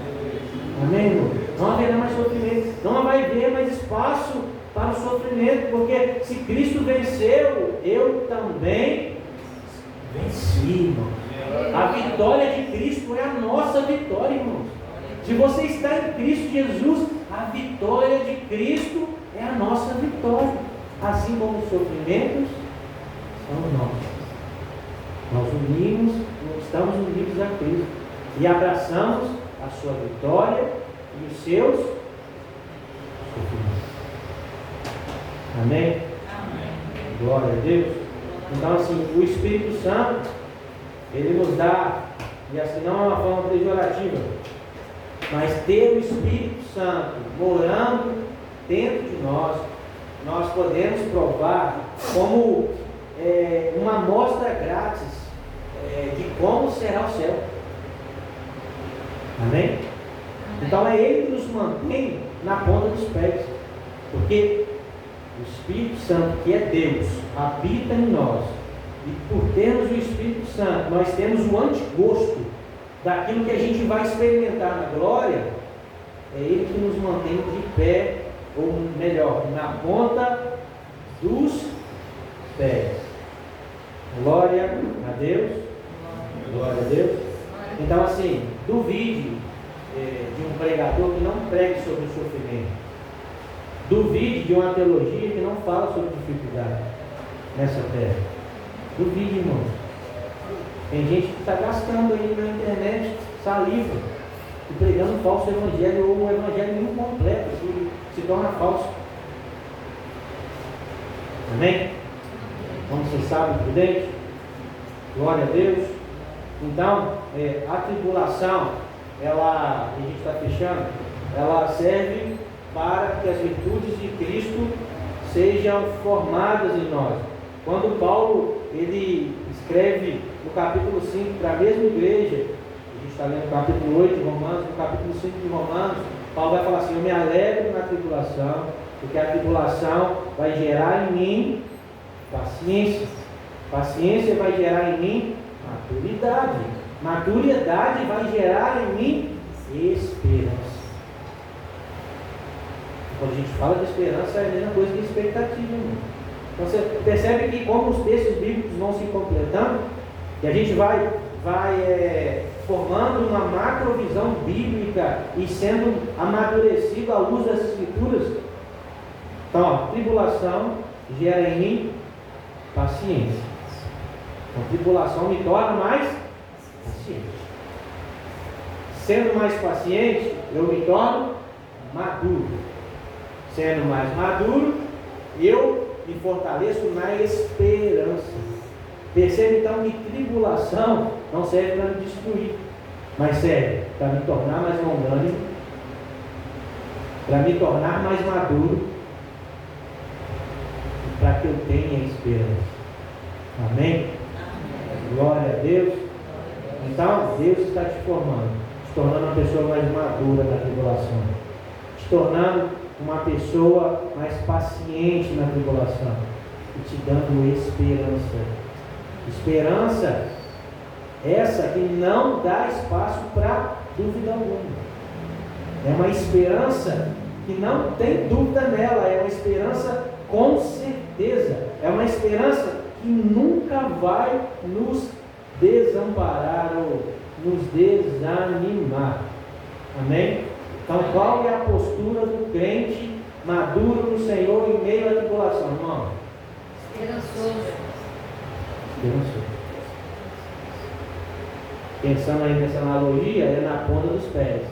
Amém, irmão? Não haverá mais sofrimento, não vai haver mais espaço para o sofrimento, porque se Cristo venceu, eu também venci, irmão. A vitória de Cristo é a nossa vitória, irmãos. Se você está em Cristo Jesus, a vitória de Cristo é a nossa vitória. assim como os sofrimentos são nossos. Nós estamos unidos a Cristo e abraçamos a sua vitória e os seus sofrimentos. Amém? Amém. Glória a Deus. Então, assim, o Espírito Santo, ele nos dá, e assim não é uma forma pejorativa, mas ter o Espírito Santo morando dentro de nós, nós podemos provar como uma amostra grátis de como será o céu. Amém? Então é Ele que nos mantém na ponta dos pés, porque o Espírito Santo, que é Deus, habita em nós, e por termos o Espírito Santo, nós temos o antigosto daquilo que a gente vai experimentar na glória. É Ele que nos mantém de pé, ou melhor, na ponta dos pés. Glória a Deus. Glória a Deus. Então, assim, duvide de um pregador que não pregue sobre o sofrimento. Duvide de uma teologia que não fala sobre dificuldade nessa terra. Duvide, irmão. Tem gente que está gastando aí na internet saliva e pregando um falso evangelho ou um evangelho incompleto que se torna falso. Amém? Como você sabe, prudente? Glória a Deus. Então, a tribulação, a gente está fechando, ela serve para que as virtudes de Cristo sejam formadas em nós. Quando Paulo ele escreve no capítulo 5 para a mesma igreja, a gente está lendo o capítulo 8 de Romanos, no capítulo 5 de Romanos, Paulo vai falar assim: eu me alegro na tribulação, porque a tribulação vai gerar em mim paciência. Paciência vai gerar em mim maturidade. Maturidade vai gerar em mim esperança. Quando a gente fala de esperança, é a mesma coisa que expectativa, irmão. Então você percebe que como os textos bíblicos vão se completando, e a gente vai formando uma macrovisão bíblica e sendo amadurecido à luz das Escrituras. Então, tribulação gera em mim paciência. Então, tribulação me torna mais paciente. Sendo mais paciente, eu me torno maduro. Sendo mais maduro, eu me fortaleço na esperança. Perceba então que tribulação não serve para me destruir, mas serve para me tornar mais longânimo, para me tornar mais maduro, e para que eu tenha esperança. Amém? Glória a Deus. Então, Deus está te formando, te tornando uma pessoa mais madura na tribulação, te tornando uma pessoa mais paciente na tribulação e te dando esperança. Esperança essa que não dá espaço para dúvida alguma. É uma esperança que não tem dúvida nela, é uma esperança com certeza, é uma esperança que nunca vai nos desamparar ou nos desanimar. Amém? Então, qual é a postura do crente maduro no Senhor em meio à tribulação, irmão? Esperançoso. Pensando aí nessa analogia, é na ponta dos pés.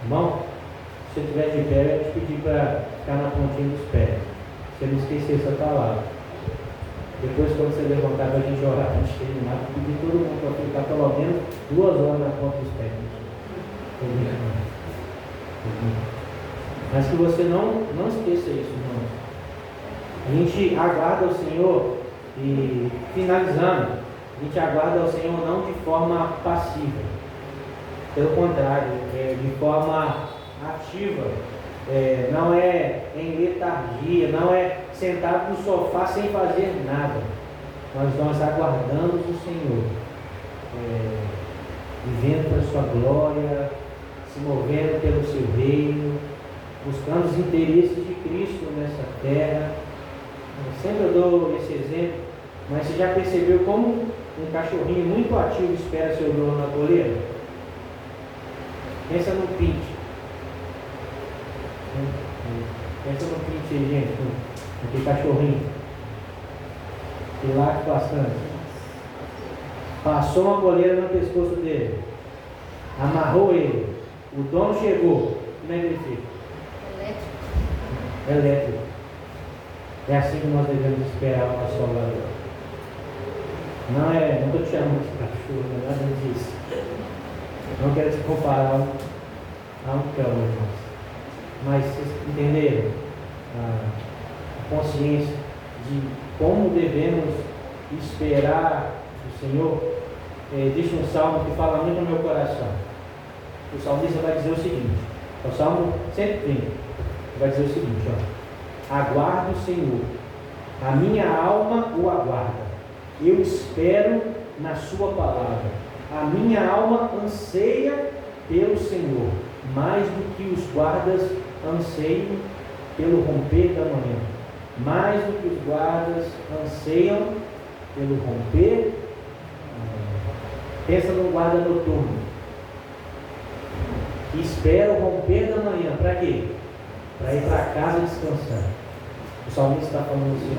Irmão, se você estiver de pé, eu ia te pedir para ficar na pontinha dos pés. Você não esquecer essa palavra. Depois, quando você levantar para a gente orar para a gente terminar, eu pedir todo mundo para ficar pelo menos 2 horas na ponta dos pés. Mas que você não esqueça isso, irmão. A gente aguarda o Senhor e, finalizando, a gente aguarda o Senhor não de forma passiva, pelo contrário, de forma ativa, não é em letargia, não é sentado no sofá sem fazer nada, mas nós aguardamos o Senhor, vivendo para a sua glória, se movendo pelo seu reino, buscando os interesses de Cristo nessa terra. Eu sempre dou esse exemplo, mas você já percebeu como um cachorrinho muito ativo espera seu dono na coleira? Pensa no Pinte. Pensa no Pinte aí, gente. Aquele cachorrinho que late bastante. Passou uma coleira no pescoço dele, amarrou ele, o dono chegou. Como é que ele fica? Elétrico. É assim que nós devemos esperar o nosso Salvador. Não estou te chamando de cachorro, não é nada disso. Não quero te comparar a um cão, irmãos. Mas vocês entenderam a consciência de como devemos esperar o Senhor? Existe um salmo que fala muito no meu coração. O salmista vai dizer o seguinte, é o Salmo 130, vai dizer o seguinte, aguardo o Senhor, a minha alma o aguarda, eu espero na sua palavra, a minha alma anseia pelo Senhor, mais do que os guardas anseiam pelo romper da manhã, mais do que os guardas anseiam pelo romper da manhã. Pensa no guarda noturno, que espera o romper da manhã, para quê? Para ir para casa descansar. O salmista está falando assim,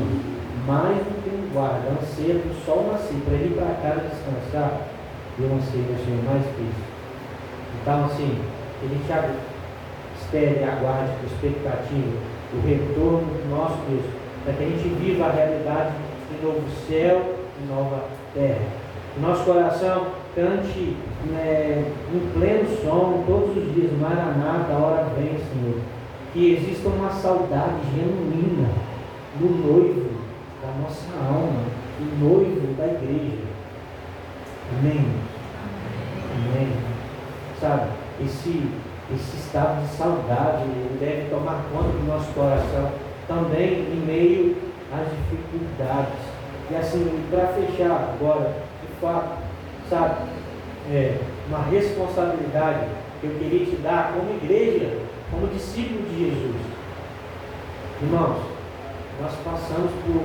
mais do que um guarda anseia para o sol nascer, para ir para casa descansar, eu anseio o Senhor mais que isso. Então assim, ele já espere e aguarde com expectativa o retorno do nosso Deus, para que a gente viva a realidade de novo céu e nova terra. O nosso coração cante em pleno sono todos os dias, Maranata, a hora vem, Senhor. Que exista uma saudade genuína do noivo da nossa alma, do noivo da igreja. Amém? Amém. Sabe, esse estado de saudade ele deve tomar conta do nosso coração também em meio às dificuldades. E assim, para fechar agora, de fato, sabe, uma responsabilidade que eu queria te dar como igreja, como discípulo de Jesus. Irmãos, nós passamos por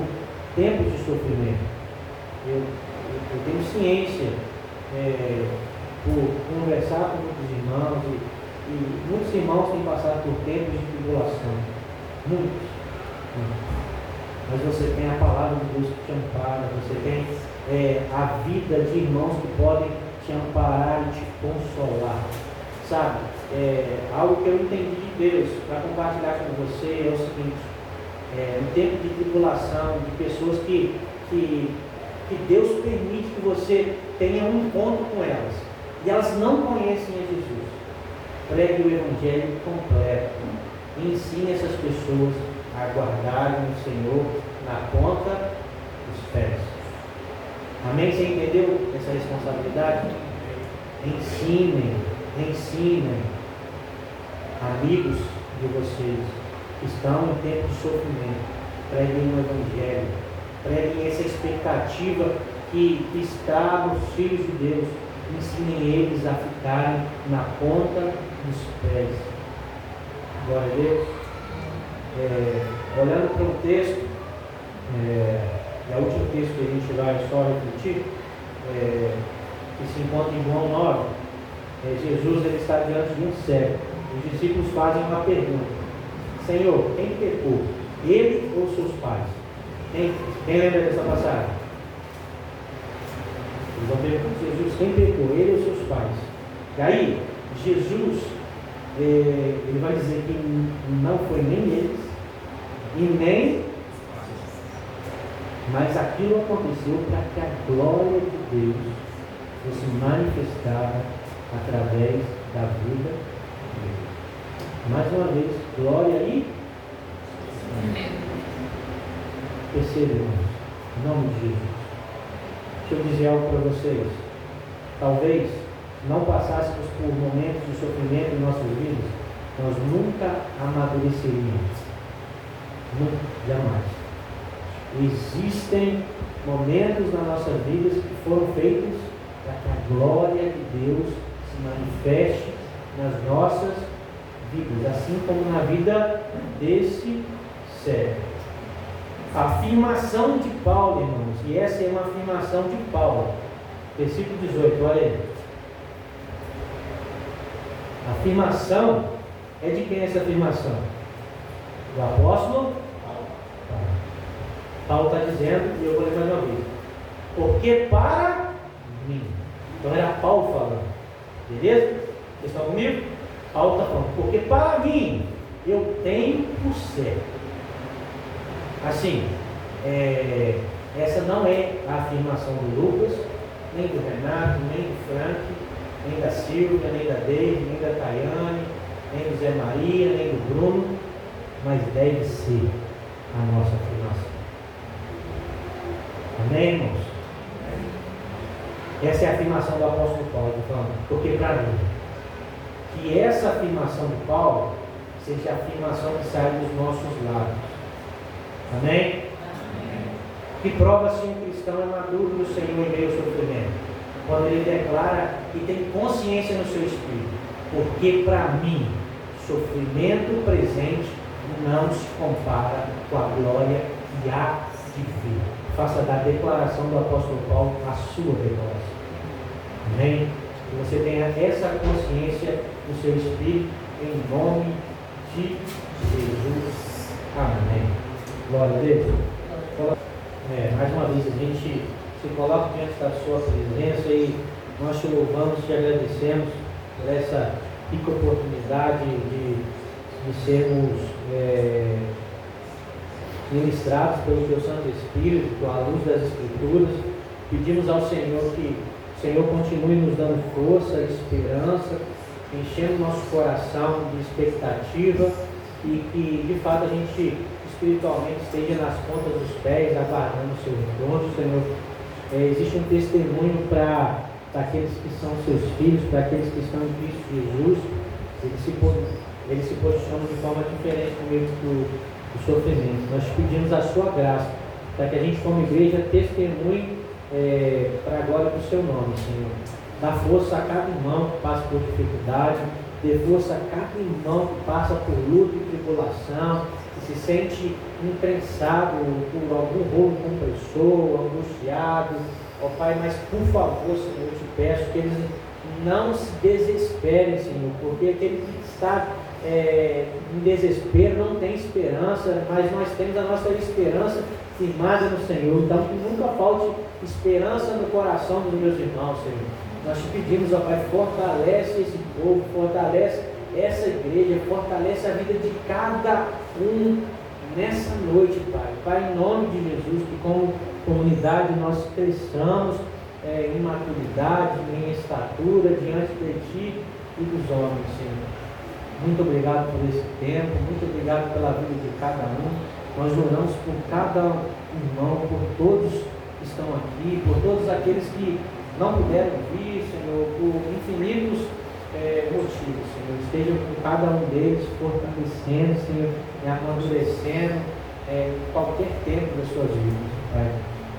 tempos de sofrimento. Eu tenho ciência, por conversar com muitos irmãos, e muitos irmãos têm passado por tempos de tribulação. Muitos. Mas você tem a palavra de Deus que te ampara, você tem a vida de irmãos que podem te amparar e te consolar. Sabe, algo que eu entendi de Deus para compartilhar com você é o seguinte: um tempo de tribulação, de pessoas que Deus permite que você tenha um encontro com elas e elas não conhecem a Jesus. Pregue o Evangelho completo e ensine essas pessoas a guardarem o Senhor na ponta dos pés. Amém? Você entendeu essa responsabilidade? Ensinem amigos de vocês que estão em tempo de sofrimento. Preguem o Evangelho, preguem essa expectativa que está nos filhos de Deus. Ensinem eles a ficarem na ponta dos pés. Glória a Deus. Olhando para o texto, é o último texto que a gente vai só refletir, que se encontra em João 9. Jesus ele está diante de um cego. Os discípulos fazem uma pergunta: Senhor, quem pecou? Ele ou seus pais? Quem lembra dessa passagem? Eles vão perguntar a Jesus: quem pecou? Ele ou seus pais? E aí, Jesus ele vai dizer que não foi nem eles e nem, mas aquilo aconteceu para que a glória de Deus fosse manifestada através da vida dele. Mais uma vez, glória e terceiro, irmãos, em nome de Jesus. Deixa eu dizer algo para vocês. Talvez não passássemos por momentos de sofrimento em nossas vidas, nós nunca amadureceríamos. Nunca, jamais. Existem momentos na nossa vida que foram feitos para que a glória de Deus se manifeste nas nossas vidas, assim como na vida desse cego. A afirmação de Paulo, irmãos, e essa é uma afirmação de Paulo, versículo 18, olha aí. A afirmação é de quem essa afirmação? Do apóstolo Paulo. Paulo está dizendo, e eu vou ler mais uma vez. Porque para mim. Então era Paulo falando. Beleza? Vocês estão comigo? Paulo está falando. Porque para mim eu tenho o certo. Assim, essa não é a afirmação do Lucas, nem do Renato, nem do Frank, nem da Silvia, nem da Deise, nem da Tayane, nem do Zé Maria, nem do Bruno, mas deve ser a nossa afirmação. Amém, irmãos? Essa é a afirmação do apóstolo Paulo, falando, porque para mim, que essa afirmação de Paulo seja a afirmação que sai dos nossos lábios. Amém? Que prova se um cristão é maduro no Senhor em meio ao sofrimento, quando ele declara e tem consciência no seu espírito, porque para mim, sofrimento presente não se compara com a glória que há de vir. Faça da declaração do apóstolo Paulo a sua declaração. Amém? Que você tenha essa consciência no seu espírito, em nome de Jesus. Amém. Glória a Deus. Mais uma vez a gente se coloca diante da sua presença e nós te louvamos, te agradecemos por essa rica oportunidade de sermos ministrados pelo teu Santo Espírito, à luz das Escrituras. Pedimos ao Senhor que o Senhor continue nos dando força, esperança, enchendo nosso coração de expectativa e que de fato a gente espiritualmente esteja nas pontas dos pés, aguardando o seu retorno, Senhor. Existe um testemunho para aqueles que são seus filhos, para aqueles que estão em Cristo Jesus. Eles se posicionam de forma diferente no meio do sofrimento. Nós pedimos a sua graça, para que a gente como igreja testemunhe para a glória do seu nome, Senhor. Dá força a cada irmão que passa por dificuldade, dê força a cada irmão que passa por luta e tribulação, que se sente imprensado por algum rolo compressor, angustiado. Ó Pai, mas por favor, Senhor, eu te peço que eles não se desesperem, Senhor, porque aquele que está em desespero não tem esperança, mas nós temos a nossa esperança firmada no Senhor. Então que nunca falte esperança no coração dos meus irmãos, Senhor. Nós te pedimos, ó Pai, fortalece esse povo, fortalece essa igreja, fortalece a vida de cada um nessa noite, Pai. Pai, em nome de Jesus, que como comunidade nós cresçamos em maturidade, em estatura, diante de Ti e dos homens, Senhor. Muito obrigado por esse tempo, muito obrigado pela vida de cada um. Nós oramos por cada irmão, por todos que estão aqui, por todos aqueles que não puderam vir, Senhor, por infinitos motivos, Senhor. Esteja com cada um deles fortalecendo, Senhor, e amadurecendo em qualquer tempo das suas vidas, Pai.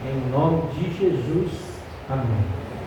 Em nome de Jesus. Amém.